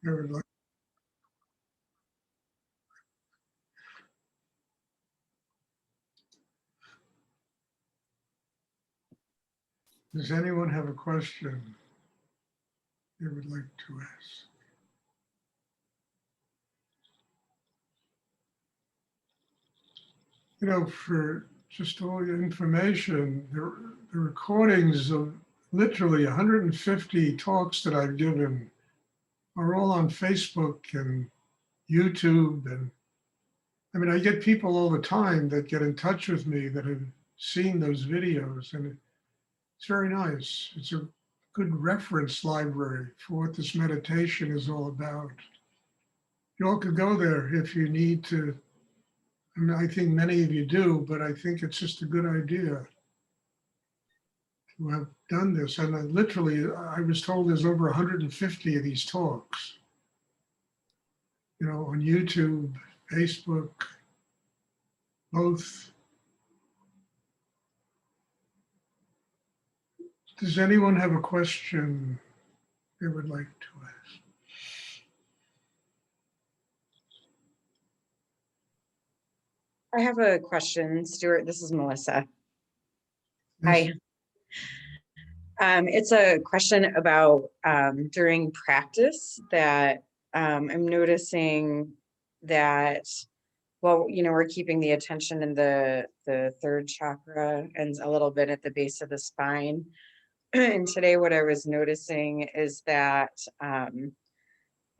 I would like. Does anyone have a question they would like to ask? You know, for just all your information, the recordings of literally 150 talks that I've given are all on Facebook and YouTube. And I mean, I get people all the time that get in touch with me that have seen those videos, and it's very nice. It's a good reference library for what this meditation is all about. You all could go there if you need to. I mean, I think many of you do, but I think it's just a good idea to have done this. And I was told there's over 150 of these talks, you know, on YouTube, Facebook, both. Does anyone have a question they would like to ask? I have a question, Stuart. This is Melissa. Yes. Hi. It's a question about during practice that I'm noticing that, well, you know, we're keeping the attention in the third chakra and a little bit at the base of the spine. And today what I was noticing is that it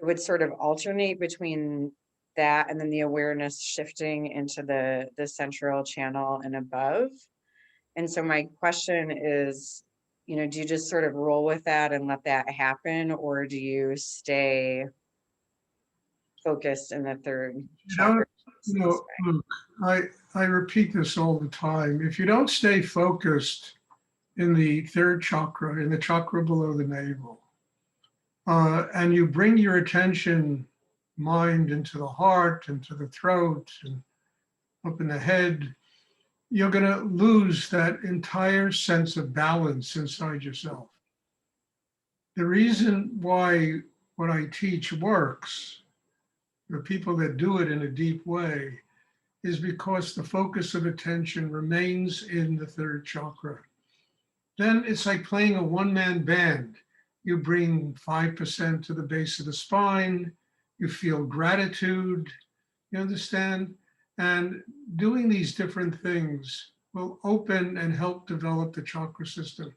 would sort of alternate between that and then the awareness shifting into the central channel and above. And so my question is, you know, do you just sort of roll with that and let that happen, or do you stay focused in the third chakra? You know, look, I repeat this all the time. If you don't stay focused in the third chakra, in the chakra below the navel, and you bring your attention, mind into the heart, into the throat, and up in the head, you're going to lose that entire sense of balance inside yourself. The reason why what I teach works, the people that do it in a deep way, is because the focus of attention remains in the third chakra. Then it's like playing a one-man band. You bring 5% to the base of the spine, you feel gratitude, you understand? And doing these different things will open and help develop the chakra system.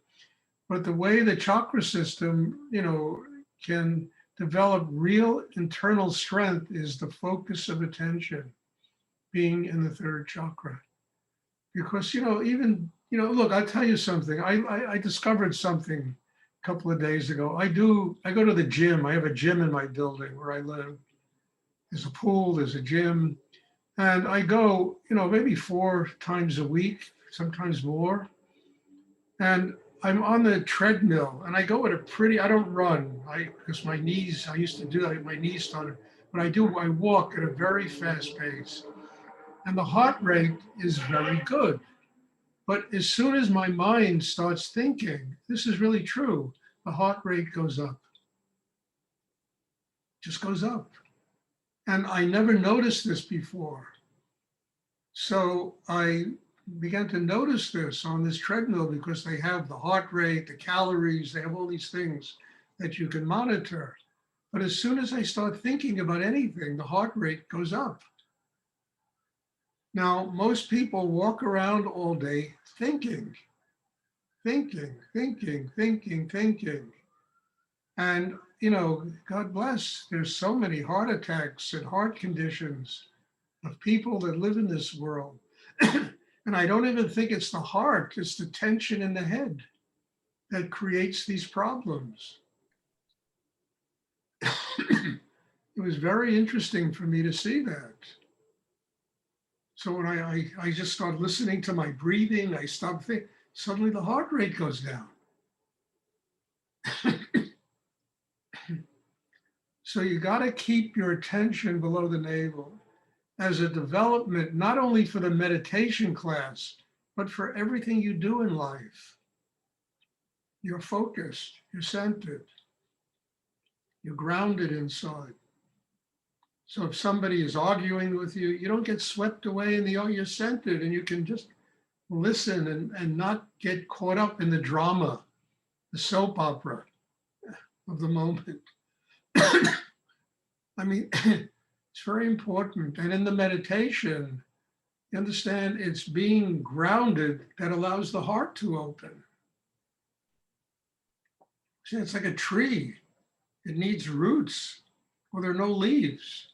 But the way the chakra system, you know, can develop real internal strength is the focus of attention being in the third chakra. Because, you know, even, you know, look, I'll tell you something. I discovered something a couple of days ago. I go to the gym. I have a gym in my building where I live. There's a pool, there's a gym. And I go, you know, maybe 4 times a week, sometimes more. And I'm on the treadmill and I go at a pretty, I don't run, because my knees, I used to do that, my knees started, but I walk at a very fast pace. And the heart rate is very good. But as soon as my mind starts thinking, this is really true, the heart rate goes up, just goes up. And I never noticed this before. So I began to notice this on this treadmill because they have the heart rate, the calories, they have all these things that you can monitor. But as soon as I start thinking about anything, the heart rate goes up. Now, most people walk around all day thinking. And, you know, God bless, there's so many heart attacks and heart conditions of people that live in this world. And I don't even think it's the heart, it's the tension in the head that creates these problems. It was very interesting for me to see that. So when I just start listening to my breathing, I stop thinking, suddenly the heart rate goes down. So you got to keep your attention below the navel as a development, not only for the meditation class, but for everything you do in life. You're focused, you're centered. You're grounded inside. So if somebody is arguing with you, you don't get swept away in the, oh, you're centered, and you can just listen and not get caught up in the drama, the soap opera of the moment. I mean, it's very important. And in the meditation, you understand it's being grounded that allows the heart to open. See, it's like a tree. It needs roots, or there are no leaves.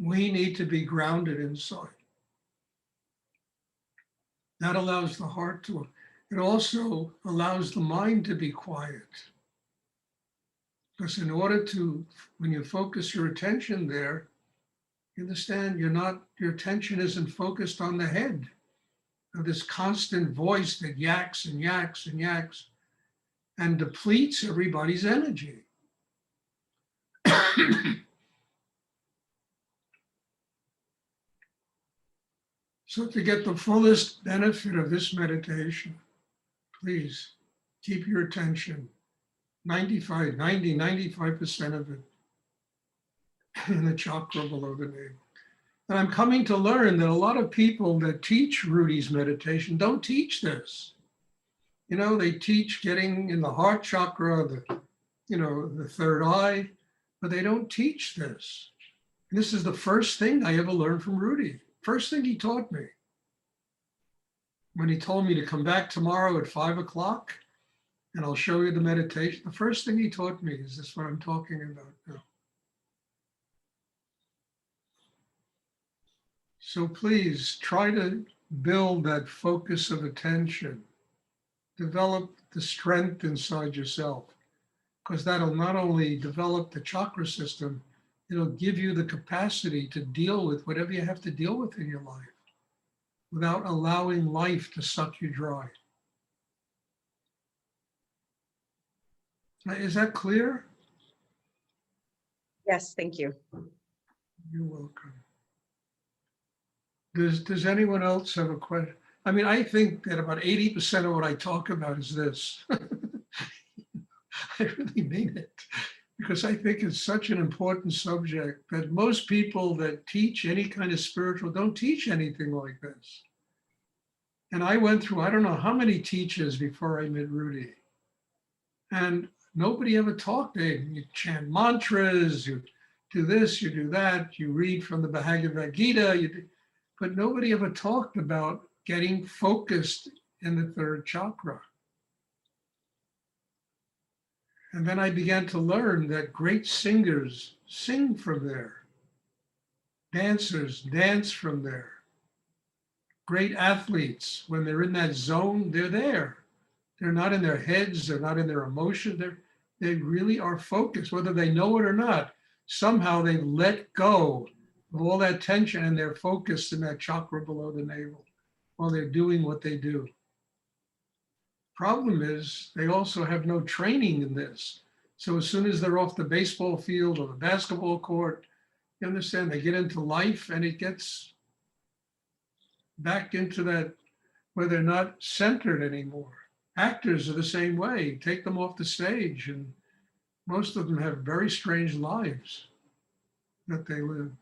We need to be grounded inside. That allows the heart to, it also allows the mind to be quiet. Because in order to, when you focus your attention there, you understand your attention isn't focused on the head of this constant voice that yaks and yaks and yaks and depletes everybody's energy. So to get the fullest benefit of this meditation, please keep your attention 95% of it in the chakra below the navel. And I'm coming to learn that a lot of people that teach Rudy's meditation don't teach this. You know, they teach getting in the heart chakra, the third eye, but they don't teach this. And this is the first thing I ever learned from Rudy. First thing he taught me. When he told me to come back tomorrow at 5 o'clock and I'll show you the meditation, the first thing he taught me is this, what I'm talking about now. So please try to build that focus of attention. Develop the strength inside yourself, because that'll not only develop the chakra system, it'll give you the capacity to deal with whatever you have to deal with in your life without allowing life to suck you dry. Is that clear? Yes, thank you. You're welcome. Does anyone else have a question? I mean, I think that about 80% of what I talk about is this. I really mean it, because I think it's such an important subject that most people that teach any kind of spiritual don't teach anything like this. And I went through, I don't know how many teachers before I met Rudy. And nobody ever talked. You chant mantras, you do this, you do that, you read from the Bhagavad Gita, but nobody ever talked about getting focused in the third chakra. And then I began to learn that great singers sing from there. Dancers dance from there. Great athletes, when they're in that zone, they're there. They're not in their heads, they're not in their emotions, they really are focused, whether they know it or not. Somehow they've let go of all that tension and they're focused in that chakra below the navel while they're doing what they do. Problem is, they also have no training in this. So as soon as they're off the baseball field or the basketball court, you understand, they get into life and it gets back into that where they're not centered anymore. Actors are the same way. Take them off the stage and most of them have very strange lives that they live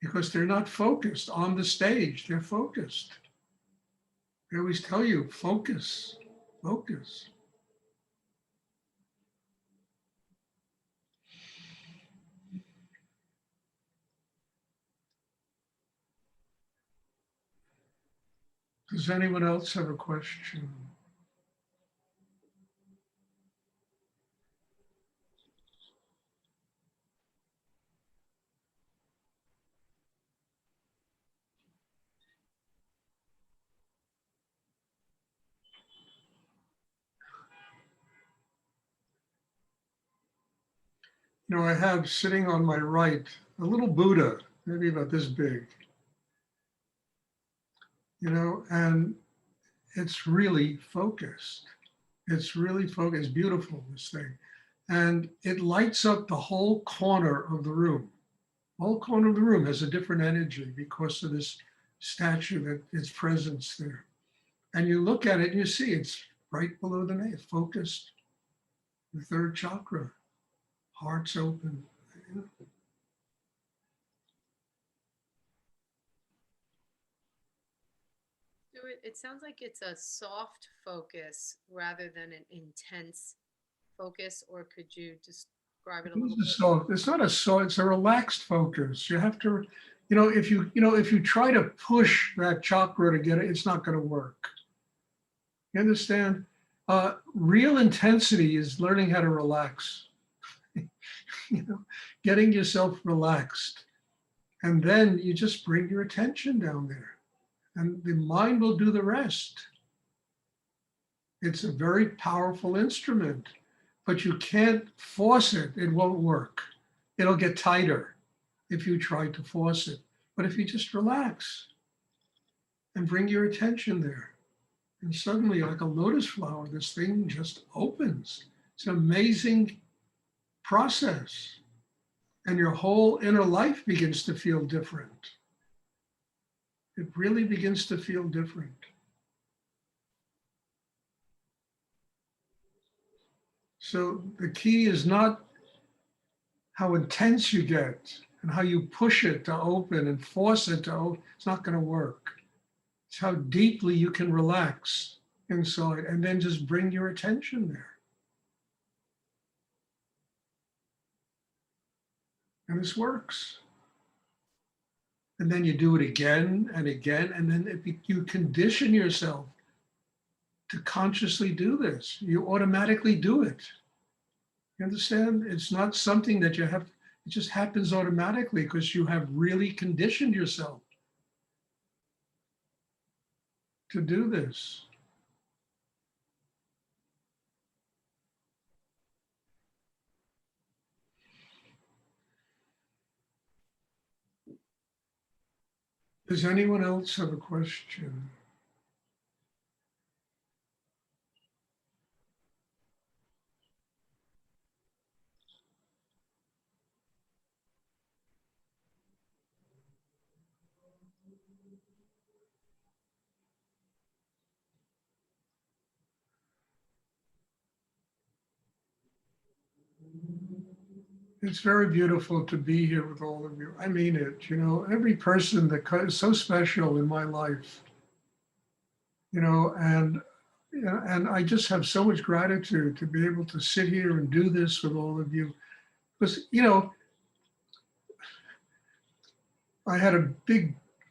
because they're not focused on the stage. They're focused. They always tell you, focus, focus. Does anyone else have a question? You know, I have sitting on my right a little Buddha, maybe about this big, you know, and it's really focused. It's really focused. It's beautiful, this thing. And it lights up the whole corner of the room. The whole corner of the room has a different energy because of this statue, that its presence there. And you look at it and you see it's right below the navel, focused, the third chakra, heart's open. Stuart, it sounds like it's a soft focus rather than an intense focus, or could you describe it a little bit? So it's not a so it's a relaxed focus. You have to, if you try to push that chakra to get it, it's not going to work. You understand? Real intensity is learning how to relax. Getting yourself relaxed, and then you just bring your attention down there, and the mind will do the rest. It's a very powerful instrument, but you can't force it. It won't work. It'll get tighter if you try to force it. But if you just relax and bring your attention there, and suddenly, like a lotus flower, this thing just opens. It's an amazing process. And your whole inner life begins to feel different. It really begins to feel different. So the key is not how intense you get and how you push it to open and force it to open. It's not going to work. It's how deeply you can relax inside and then just bring your attention there. And this works. And then you do it again and again, and then you condition yourself to consciously do this. You automatically do it. You understand? It's not something that you have, it just happens automatically because you have really conditioned yourself to do this. Does anyone else have a question? It's very beautiful to be here with all of you. I mean it, every person that is so special in my life, and I just have so much gratitude to be able to sit here and do this with all of you. Because, I had a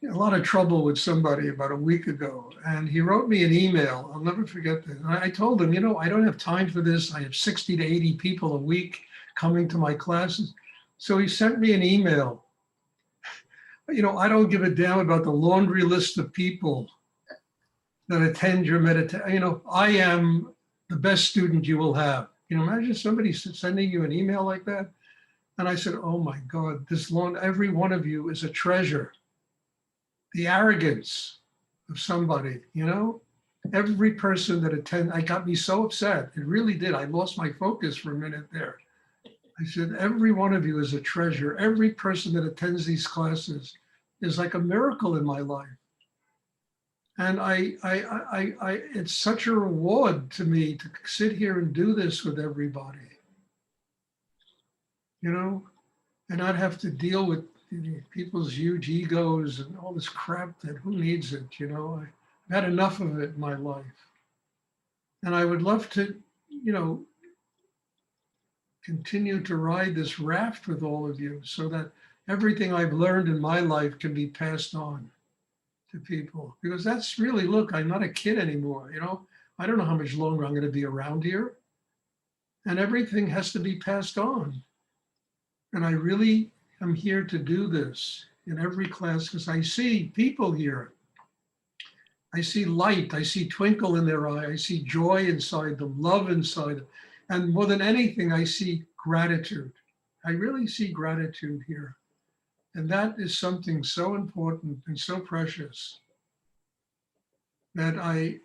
lot of trouble with somebody about a week ago, and he wrote me an email. I'll never forget this. And I told him, I don't have time for this. I have 60 to 80 people a week coming to my classes. So he sent me an email. I don't give a damn about the laundry list of people that attend your meditation. I am the best student you will have. Imagine somebody sending you an email like that. And I said, oh my God, every one of you is a treasure. The arrogance of somebody, every person that I got me so upset. It really did. I lost my focus for a minute there. I said, every one of you is a treasure. Every person that attends these classes is like a miracle in my life. And it's such a reward to me to sit here and do this with everybody, and not have to deal with people's huge egos and all this crap that who needs it, I've had enough of it in my life. And I would love to, continue to ride this raft with all of you so that everything I've learned in my life can be passed on to people. Because that's really, look, I'm not a kid anymore, I don't know how much longer I'm going to be around here. And everything has to be passed on. And I really am here to do this in every class because I see people here. I see light, I see twinkle in their eye, I see joy inside them, love inside them. And more than anything, I see gratitude. I really see gratitude here. And that is something so important and so precious that I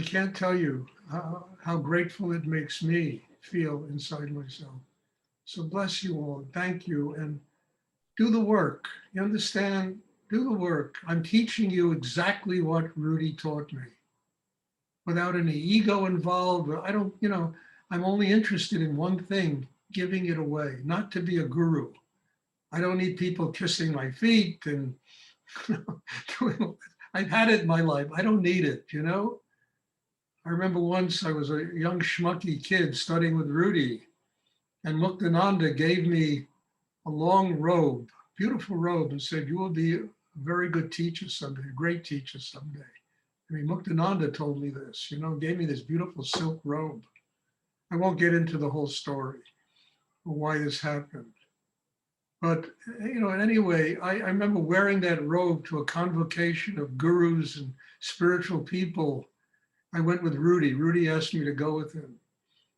can't tell you how grateful it makes me feel inside myself. So bless you all. Thank you. And do the work. You understand? Do the work. I'm teaching you exactly what Rudy taught me without any ego involved. I don't, I'm only interested in one thing, giving it away, not to be a guru. I don't need people kissing my feet and I've had it in my life. I don't need it, I remember once I was a young schmucky kid studying with Rudy, and Muktananda gave me a long robe, beautiful robe, and said, "You will be a very good teacher someday, a great teacher someday." I mean, Muktananda told me this, gave me this beautiful silk robe. I won't get into the whole story of why this happened. But, anyway, I remember wearing that robe to a convocation of gurus and spiritual people. I went with Rudy. Rudy asked me to go with him.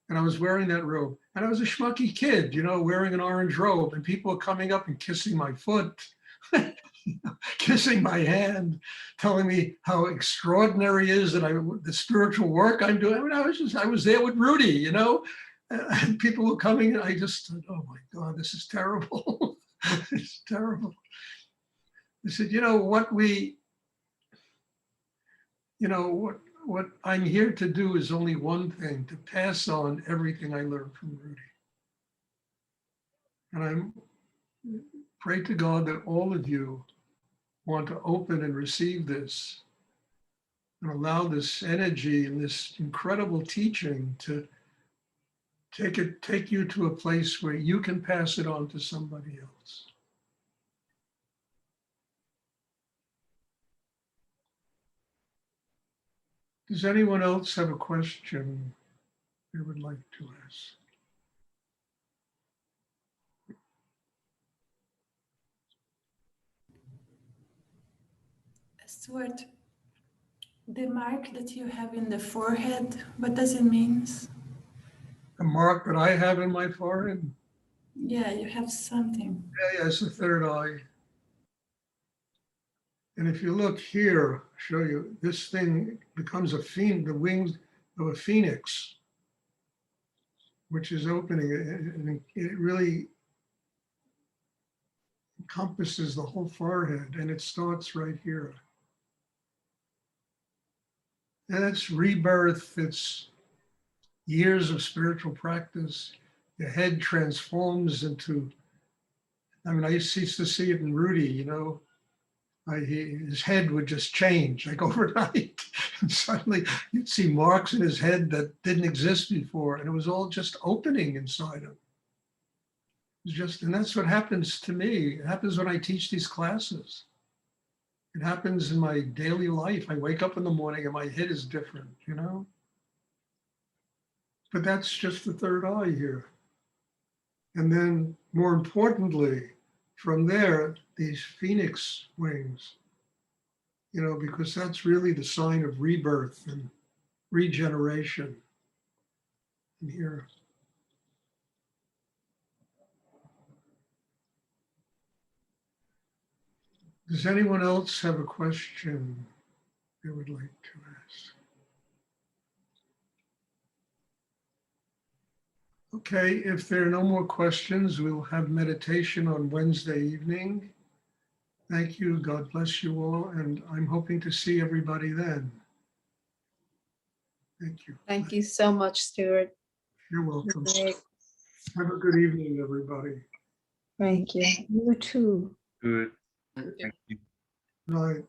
And I was wearing that robe. And I was a schmucky kid, wearing an orange robe. And people were coming up and kissing my foot, kissing my hand, telling me how extraordinary it is that the spiritual work I'm doing. I mean, I was there with Rudy, and people were coming and I just thought, oh my God, this is terrible. It's terrible. I said, what I'm here to do is only one thing, to pass on everything I learned from Rudy. And I pray to God that all of you want to open and receive this and allow this energy and this incredible teaching to take you to a place where you can pass it on to somebody else. Does anyone else have a question they would like to ask? Stuart, the mark that you have in the forehead, what does it mean? The mark that I have in my forehead? Yeah, you have something. Yeah, it's the third eye. And if you look here, I'll show you, this thing becomes the wings of a phoenix, which is opening, and it really encompasses the whole forehead, and it starts right here. And it's rebirth, it's years of spiritual practice. Your head transforms into, I used to see it in Rudy, his head would just change like overnight. And suddenly you'd see marks in his head that didn't exist before. And it was all just opening inside him. And that's what happens to me. It happens when I teach these classes. It happens in my daily life. I wake up in the morning and my head is different, But that's just the third eye here. And then more importantly, from there, these phoenix wings, because that's really the sign of rebirth and regeneration. And here. Does anyone else have a question they would like to ask? Okay, if there are no more questions, we'll have meditation on Wednesday evening. Thank you. God bless you all. And I'm hoping to see everybody then. Thank you. Thank you so much, Stuart. You're welcome. Good night. Have a good evening, everybody. Thank you. You too. Good. Thank you. Night.